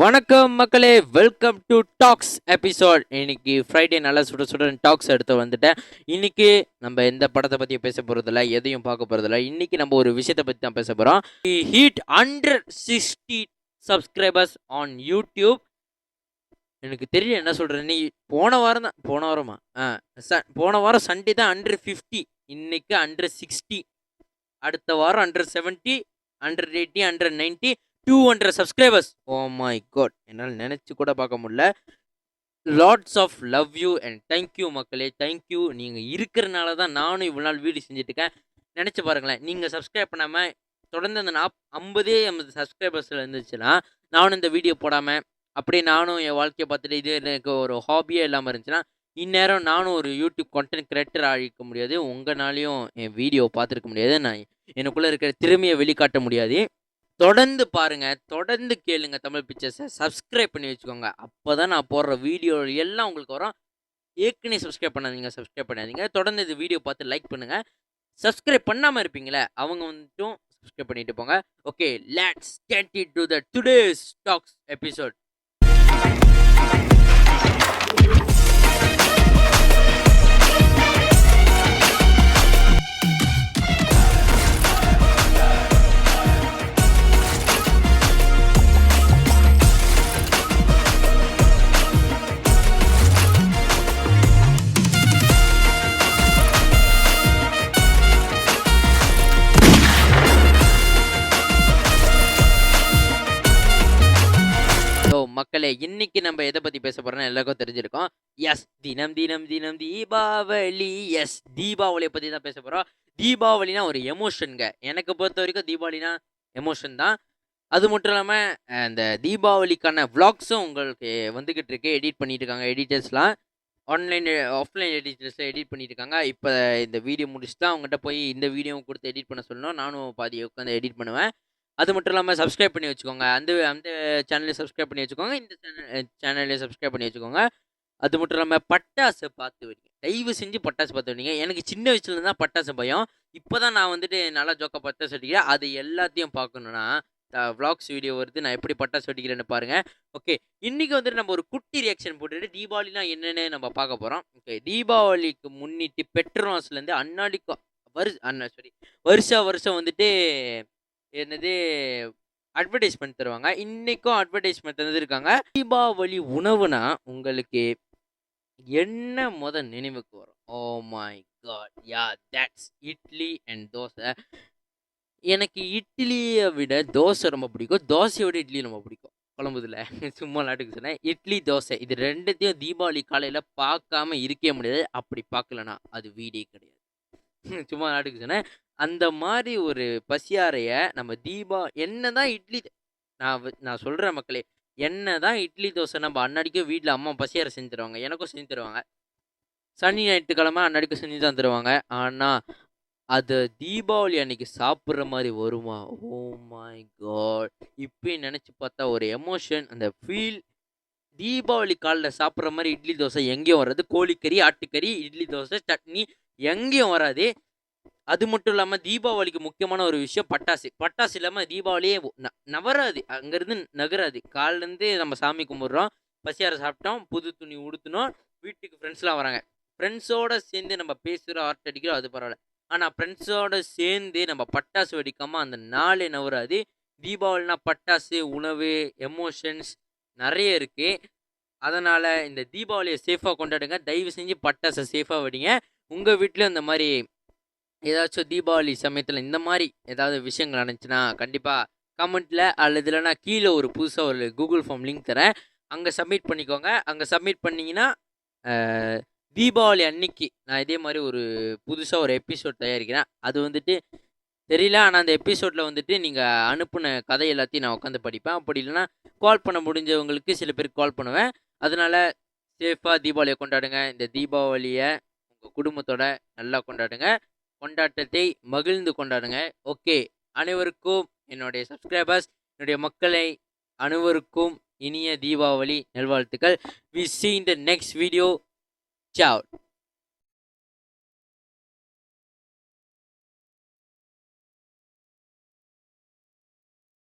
வணக்கம் மக்களே, welcome to tax episode. இன்னைக்கு ஃப்ரைடே நல்லா சுட சுட டாக்ஸ் எடுத்து வந்துட்டேன். இன்னைக்கு நம்ம எந்த படத்தை பற்றி பேச போகிறதில்ல, எதையும் பார்க்க போகிறதில்ல. இன்னைக்கு நம்ம ஒரு விஷயத்தை பற்றி தான் பேச போகிறோம். Heat 160 subscribers on YouTube. எனக்கு தெரியல என்ன சொல்கிறேன். நீ போன வாரம் சண்டே தான் 150, இன்னைக்கு 160, அடுத்த வாரம் 170, 180, 190, 200 சப்ஸ்கிரைபர்ஸ். ஓ மை காட், என்னால் நினச்சி கூட பார்க்க முடியல. Lots of love you and thank you மக்களே, தேங்க்யூ. நீங்கள் இருக்கிறனால தான் நானும் இவ்வளோ நாள் வீடியோ செஞ்சுட்ருக்கேன். நினச்சி பாருங்களேன், நீங்கள் சப்ஸ்கிரைப் பண்ணாமல் தொடர்ந்து அந்த 50 சப்ஸ்கிரைபர்ஸில் இருந்துச்சுன்னா, நானும் இந்த வீடியோ போடாமல் அப்படியே நானும் என் வாழ்க்கையை பார்த்துட்டு இது எனக்கு ஒரு ஹாபியே இல்லாமல் இருந்துச்சுன்னா, இந்நேரம் நானும் ஒரு யூடியூப் கண்டென்ட் கிரியேட்டர் ஆகிக்க முடியாது. உங்களாலையும் என் வீடியோ பார்த்துருக்க முடியாது. நான் எனக்குள்ளே இருக்கிற திறமையை வெளிக்காட்ட முடியாது. தொடர்ந்து பாருங்க, தொடர்ந்து கேளுங்க தமிழ் பிக்சர்ஸை. சப்ஸ்கிரைப் பண்ணி வச்சுக்கோங்க. அப்போ தான் நான் போடுற வீடியோ எல்லாம் உங்களுக்கு வரும். ஏற்கனவே சப்ஸ்கிரைப் பண்ணாதீங்க. தொடர்ந்து இந்த வீடியோ பார்த்து லைக் பண்ணுங்க. சப்ஸ்கிரைப் பண்ணாமல் இருப்பீங்களே, அவங்க வந்துட்டும் சப்ஸ்கிரைப் பண்ணிட்டு போங்க. Okay, let's get it to the today's talks episode. மக்களே, இன்னைக்கு நம்ம எதை பத்தி பேச போறோம்னா எல்லாருக்கும் தெரிஞ்சிருக்கோம். எஸ், தினம் தினம் தினம் தீபாவளி. எஸ், தீபாவளியை பத்தி தான் பேச போறோம். தீபாவளினா ஒரு எமோஷனுங்க. எனக்கு பொறுத்த வரைக்கும் தீபாவளினா எமோஷன் தான். அது மட்டும் இல்லாம இந்த தீபாவளிக்கான விளாக்ஸும் உங்களுக்கு வந்துகிட்டு இருக்கு. எடிட் பண்ணிட்டு இருக்காங்க எடிட்டர்ஸ்லாம். ஆஃப்லைன் எடிட்டர்ஸ் எடிட் பண்ணிட்டு இருக்காங்க. இப்போ இந்த வீடியோ முடிச்சுட்டு அவங்ககிட்ட போய் இந்த வீடியோவும் கொடுத்து எடிட் பண்ண சொல்லணும். நானும் பாதி உட்காந்து எடிட் பண்ணுவேன். அது மட்டும் இல்லாமல் சப்ஸ்கிரைப் பண்ணி வச்சுக்கோங்க. அந்த அந்த சேனலையும் சப்ஸ்கிரைப் பண்ணி வச்சுக்கோங்க. இந்த சேனலையும் சப்ஸ்கிரைப் பண்ணி வச்சுக்கோங்க. அது மட்டும் இல்லாமல் பட்டாசு பார்த்து வரீங்க. தயவு செஞ்சு பட்டாசு பார்த்து வரீங்க. எனக்கு சின்ன வயசுல தான் பட்டாசு பயம். இப்போ தான் நான் வந்துட்டு நல்லா ஜோக்கா பட்டாசு வெடிக்கிறேன். அது எல்லாத்தையும் பார்க்கணுன்னா விளாக்ஸ் வீடியோ வருது, நான் எப்படி பட்டாசு வெடிக்கிறேன்னு பாருங்கள். ஓகே, இன்றைக்கி வந்துட்டு நம்ம ஒரு குட்டி ரியாக்ஷன் போட்டுட்டு தீபாவளினா என்னென்னு நம்ம பார்க்க போகிறோம். ஓகே, தீபாவளிக்கு முன்னிட்டு பெட்ரோல்ஸ்லேருந்து வருஷம் வந்துட்டு என்னது அட்வர்டைஸ்மெண்ட் தருவாங்க. இன்னைக்கும் அட்வர்டைஸ்மெண்ட் தந்துருக்காங்க. தீபாவளி உணவுனா உங்களுக்கு என்ன நினைவுக்கு வரும்? Oh my God, yeah, that's idli and dosa. எனக்கு இட்லியை விட தோசை ரொம்ப பிடிக்கும். தோசையை விட இட்லி ரொம்ப பிடிக்கும். குழம்புதுல சும்மா நாட்டுக்கு சொன்னேன். இட்லி தோசை இது ரெண்டுத்தையும் தீபாவளி காலையில் பார்க்காம இருக்கவே முடியாது. அப்படி பார்க்கலனா அது வீடே கிடையாது. சும்மா நாட்டுக்கு சொன்னேன். அந்த மாதிரி ஒரு பசியாரைய நம்ம என்னதான் இட்லி, நான் சொல்கிறேன் மக்களே, என்னதான் இட்லி தோசை நம்ம அன்னடிக்கும் வீட்டில் அம்மா பசியாரை செஞ்சு தருவாங்க, எனக்கும் செஞ்சு தருவாங்க. சனி ஞாயிற்றுக்கிழமை அன்னடிக்கும் செஞ்சு தான் தருவாங்க. ஆனால் அது தீபாவளி அன்னைக்கு சாப்பிட்ற மாதிரி வருமா? ஓ மை காட், இப்பயும் நினச்சி பார்த்தா ஒரு எமோஷன், அந்த ஃபீல். தீபாவளி காலில் சாப்பிட்ற மாதிரி இட்லி தோசை எங்கேயும் வராது. கோழிக்கறி, ஆட்டுக்கறி, இட்லி தோசை, சட்னி எங்கேயும் வராது. அது மட்டும் இல்லாமல் தீபாவளிக்கு முக்கியமான ஒரு விஷயம் பட்டாசு. பட்டாசு இல்லாமல் தீபாவளியே நவராது, அங்கேருந்து நகராது. காலிலேருந்து நம்ம சாமி கும்பிட்றோம், பசியாரை சாப்பிட்டோம், புது துணி உடுத்தினோம், வீட்டுக்கு ஃப்ரெண்ட்ஸ்லாம் வராங்க. ஃப்ரெண்ட்ஸோடு சேர்ந்து நம்ம பேசுகிறோம், ஆர்ட் அடிக்கிறோம், அது பரவாயில்ல. ஆனால் ஃப்ரெண்ட்ஸோடு சேர்ந்து நம்ம பட்டாசு வெடிக்காமல் அந்த நாளே நவராது. தீபாவளினா பட்டாசு, உணவு, எமோஷன்ஸ் நிறைய இருக்குது. அதனால் இந்த தீபாவளியை சேஃபாக கொண்டாடுங்க. தயவு செஞ்சு பட்டாசை சேஃபாக வெடிங்க. உங்கள் வீட்டில் இந்த மாதிரி ஏதாச்சும் தீபாவளி சமயத்தில் இந்த மாதிரி ஏதாவது விஷயங்கள் நடந்துச்சுன்னா கண்டிப்பாக கமெண்ட்டில் அல்லது இல்லைனா கீழே ஒரு புதுசாக ஒரு கூகுள் ஃபார்ம் லிங்க் தரேன், அங்கே சப்மிட் பண்ணிக்கோங்க. அங்கே சப்மிட் பண்ணிங்கன்னா தீபாவளி அன்னைக்கு நான் இதே மாதிரி ஒரு புதுசாக ஒரு எபிசோட் தயாரிக்கிறேன். அது வந்துட்டு தெரியல, ஆனால் அந்த எபிசோடில் வந்துட்டு நீங்கள் அனுப்பின கதை எல்லாத்தையும் நான் உட்காந்து படிப்பேன். அப்படி இல்லைனா கால் பண்ண முடிஞ்சவங்களுக்கு சில பேருக்கு கால் பண்ணுவேன். அதனால் சேஃபாக தீபாவளியை கொண்டாடுங்க. இந்த தீபாவளியை உங்கள் குடும்பத்தோட நல்லா கொண்டாடுங்க. கொண்டாட்டத்தை மகிழ்ந்து கொண்டாடுங்க. ஓகே, அனைவருக்கும் என்னுடைய சப்ஸ்கிரைபர்ஸ், என்னுடைய மக்களை அனைவருக்கும் இனிய தீபாவளி நல்வாழ்த்துக்கள். We see in the next video. Ciao.